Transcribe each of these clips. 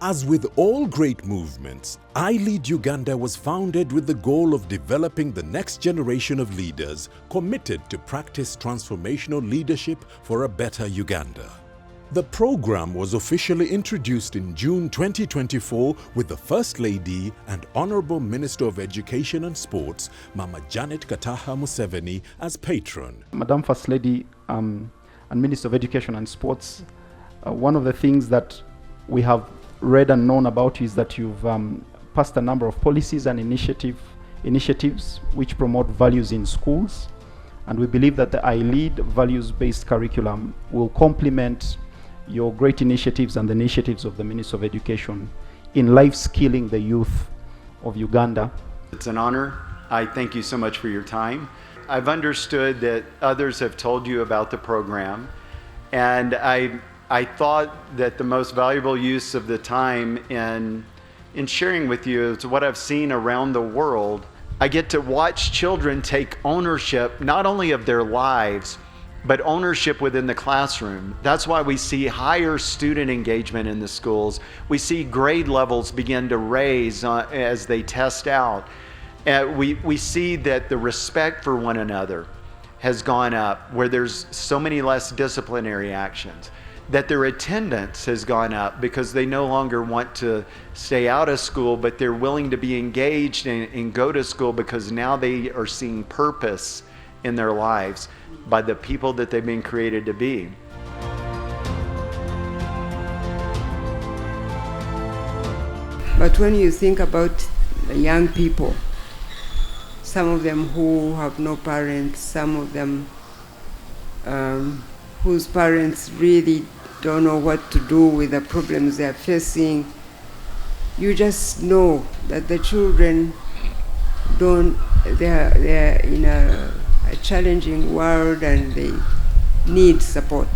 As with all great movements, iLead Uganda was founded with the goal of developing the next generation of leaders committed to practice transformational leadership for a better Uganda. The program was officially introduced in June 2024 with the First Lady and Honorable Minister of Education and Sports, Mama Janet Kataha Museveni, as patron. Madam First Lady and Minister of Education and Sports, one of the things that we have read and known about is that you've passed a number of policies and initiatives which promote values in schools, and we believe that the iLead values-based curriculum will complement your great initiatives and the initiatives of the Minister of Education in life skilling the youth of Uganda. It's an honor. I thank you so much for your time. I've understood that others have told you about the program, and I thought that the most valuable use of the time in sharing with you is what I've seen around the world. I get to watch children take ownership not only of their lives, but ownership within the classroom. That's why we see higher student engagement in the schools. We see grade levels begin to raise as they test out. We see that the respect for one another has gone up, where there's so many less disciplinary actions, that their attendance has gone up because they no longer want to stay out of school, but they're willing to be engaged and go to school because now they are seeing purpose in their lives by the people that they've been created to be. But when you think about the young people, some of them who have no parents, some of them whose parents really don't know what to do with the problems they're facing, you just know that the children they're in a challenging world and they need support.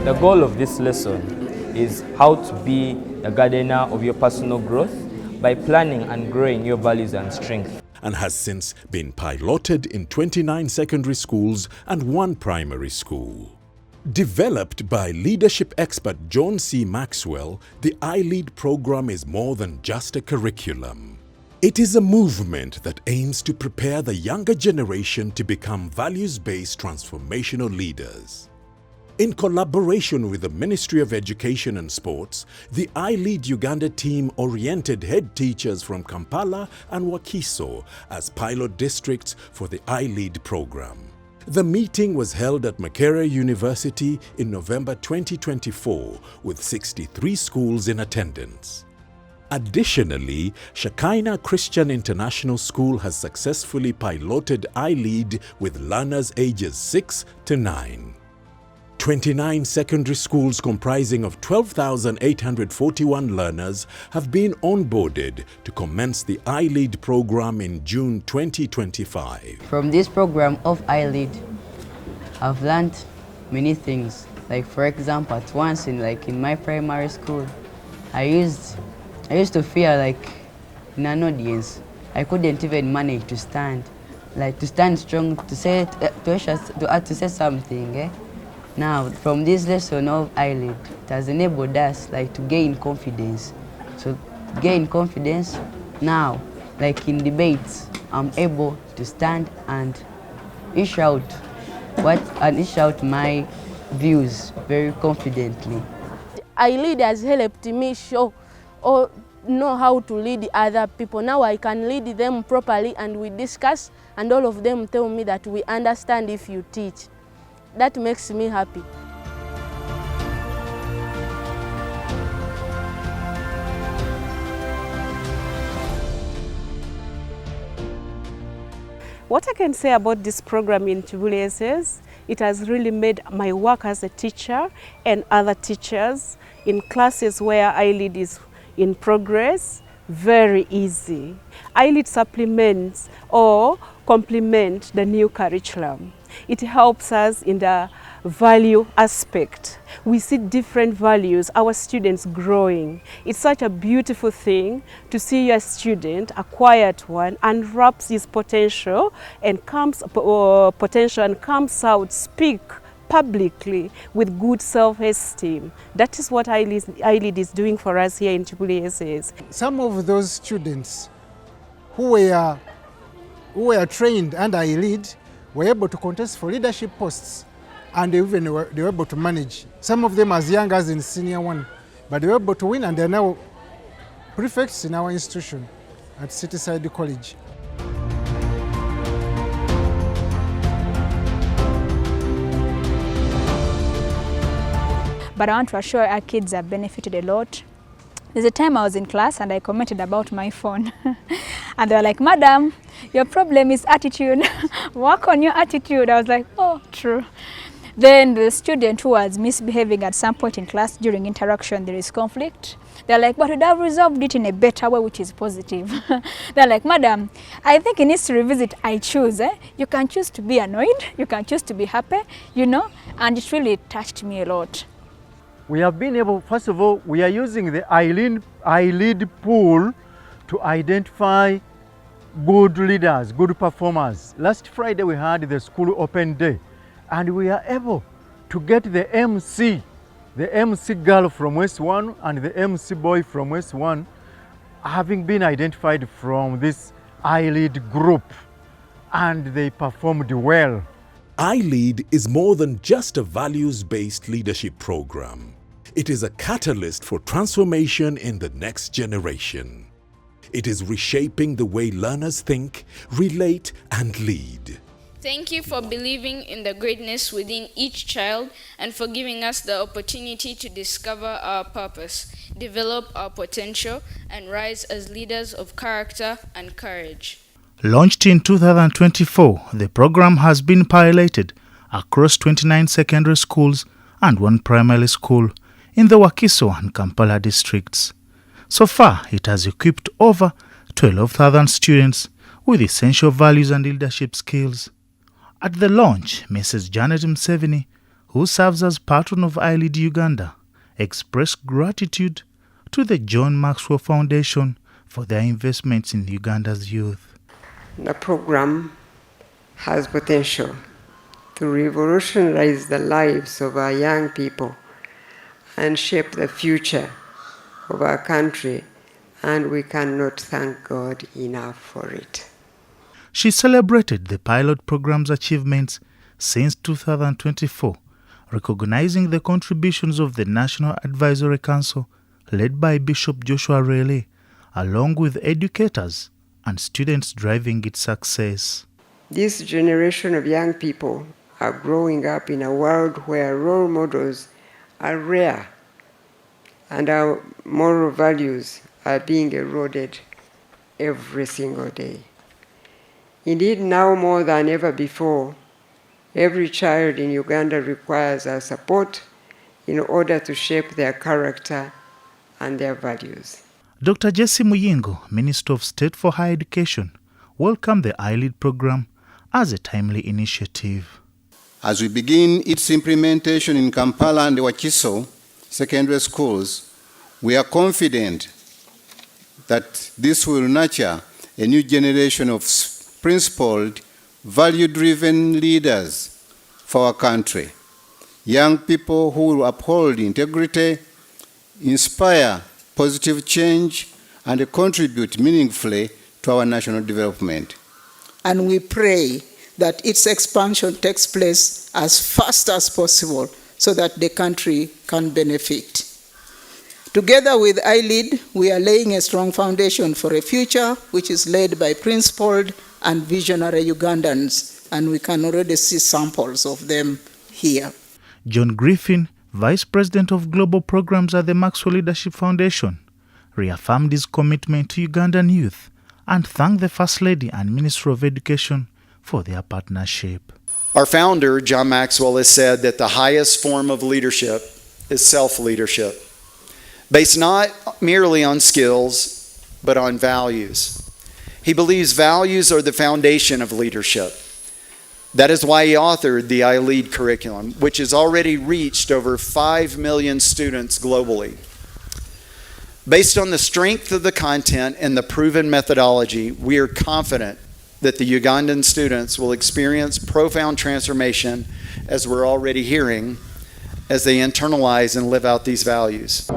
The goal of this lesson is how to be a gardener of your personal growth by planning and growing your values and strengths. And has since been piloted in 29 secondary schools and 1 primary school. Developed by leadership expert John C. Maxwell, the iLead program is more than just a curriculum. It is a movement that aims to prepare the younger generation to become values-based transformational leaders. In collaboration with the Ministry of Education and Sports, the iLead Uganda team oriented head teachers from Kampala and Wakiso as pilot districts for the iLead program. The meeting was held at Makerere University in November 2024 with 63 schools in attendance. Additionally, Shekinah Christian International School has successfully piloted iLead with learners ages 6 to 9. 29 secondary schools comprising of 12,841 learners have been onboarded to commence the iLead program in June 2025. From this program of iLead, I've learned many things. Like for example, at once in my primary school, I used to fear in an audience. I couldn't even manage to stand strong to say something. Now, from this lesson of iLead, it has enabled us to gain confidence. So, gain confidence now, in debates, I'm able to stand and issue out my views very confidently. iLead has helped me show or know how to lead other people. Now I can lead them properly, and we discuss, and all of them tell me that we understand if you teach. That makes me happy. What I can say about this program in Chibules is it has really made my work as a teacher and other teachers in classes where iLead is in progress very easy. iLead supplements or complement the new curriculum. It helps us in the value aspect. We see different values, our students growing. It's such a beautiful thing to see your student, a quiet one, unwraps his potential and comes out, speak publicly with good self-esteem. That is what iLead is doing for us here in WSS. Some of those students who were trained under iLead were able to contest for leadership posts, and they were able to manage. Some of them as young as in senior one, but they were able to win, and they're now prefects in our institution at Cityside College. But I want to assure our kids have benefited a lot. There's a time I was in class and I commented about my phone. And they were like, "Madam, your problem is attitude. Work on your attitude." I was like, oh, true. Then the student who was misbehaving at some point in class during interaction, there is conflict. They're like, "But we'd have resolved it in a better way," which is positive. They're like, "Madam, I think he needs to revisit I choose. You can choose to be annoyed, you can choose to be happy, you know." And it really touched me a lot. We have been able, first of all, we are using the iLead pool to identify good leaders, good performers. Last Friday we had the school open day, and we are able to get the MC girl from West 1 and the MC boy from West 1 having been identified from this iLead group, and they performed well. iLead is more than just a values-based leadership program. It is a catalyst for transformation in the next generation. It is reshaping the way learners think, relate, and lead. Thank you for believing in the greatness within each child and for giving us the opportunity to discover our purpose, develop our potential, and rise as leaders of character and courage. Launched in 2024, the program has been piloted across 29 secondary schools and 1 primary school in the Wakiso and Kampala districts. So far, it has equipped over 12,000 students with essential values and leadership skills. At the launch, Mrs. Janet Museveni, who serves as patron of iLead Uganda, expressed gratitude to the John Maxwell Foundation for their investments in Uganda's youth. The program has potential to revolutionize the lives of our young people and shape the future of our country, and we cannot thank God enough for it. She celebrated the pilot program's achievements since 2024, recognizing the contributions of the National Advisory Council led by Bishop Joshua Rele, along with educators and students driving its success. This generation of young people are growing up in a world where role models are rare and our moral values are being eroded every single day. Indeed, now more than ever before, every child in Uganda requires our support in order to shape their character and their values. Dr. Jesse Muyingo, Minister of State for Higher Education, welcomed the iLead program as a timely initiative. As we begin its implementation in Kampala and Wakiso secondary schools, we are confident that this will nurture a new generation of principled, value-driven leaders for our country. Young people who will uphold integrity, inspire positive change, and contribute meaningfully to our national development. And we pray that its expansion takes place as fast as possible so that the country can benefit. Together with iLead, we are laying a strong foundation for a future which is led by principled and visionary Ugandans, and we can already see samples of them here. John Griffin, Vice President of Global Programs at the Maxwell Leadership Foundation, reaffirmed his commitment to Ugandan youth and thanked the First Lady and Minister of Education for their partnership. Our founder, John Maxwell, has said that the highest form of leadership is self-leadership, based not merely on skills, but on values. He believes values are the foundation of leadership. That is why he authored the iLead curriculum, which has already reached over 5 million students globally. Based on the strength of the content and the proven methodology, we are confident that the Ugandan students will experience profound transformation, as we're already hearing, as they internalize and live out these values.